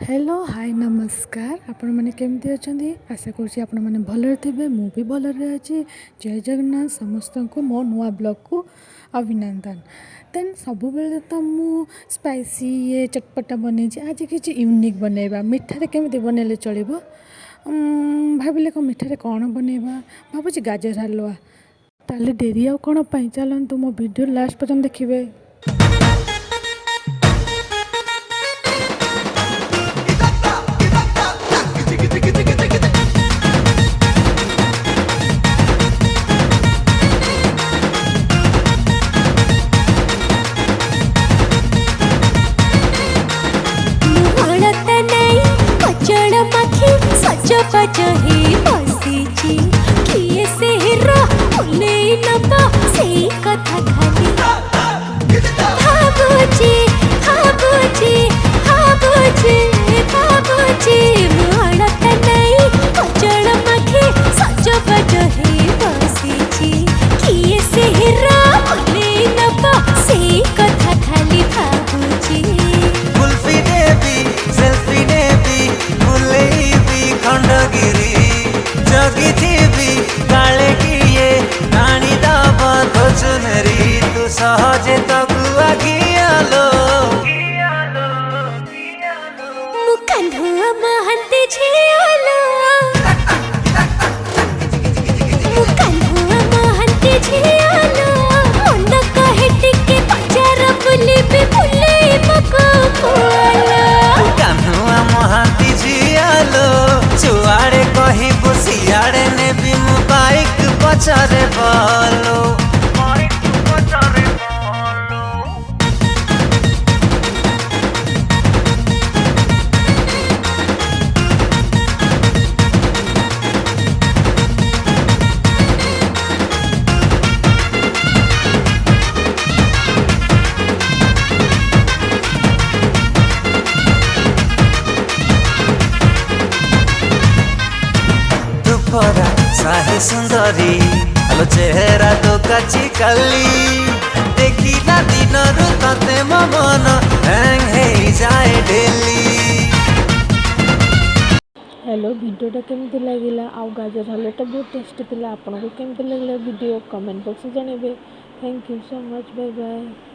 Hello hi नमस्कार आपण मैंने केमती अच्छा आशा करुँच आपण मैंने भलरे थे मु भी भलरे अच्छी। जय जगन्नाथ समस्त को मो नुआ ब्लॉग को अभिनंदन। देन सब बेले तो मु स्पाइसी ये चटपटा बन आज कि यूनिक बनैबा मिठार केमी बनैले चलो भाविले मिठार कौन बनैबा भावुँ गाजर हलवा ताले डेरी आ कौन चलतु मो वीडियो लास्ट पर्यंत देखिए। सहजे तो गुआ घियालो मुकंधुआ महंती झियालो मुकंधुआ महंती झियालो मंद कहे टिके पचार बुली भी बुले मको पुआलो मुकंधुआ महंती झियालो चुआड़े कहीं बुसियाड़े ने भी बाइक पचारे बोलो साहे सुंदरी आलो चेहरा तो काची काली देखिला दिन रुते मो मन हैंग हे जाए डेली। हेलो वीडियोटा केमती लगिला आउ गाजर हलवाटा बहुत टेस्टी थिला आपन को केमती लगला वीडियो कमेंट बॉक्स में जणेबे। Thank you so much bye bye.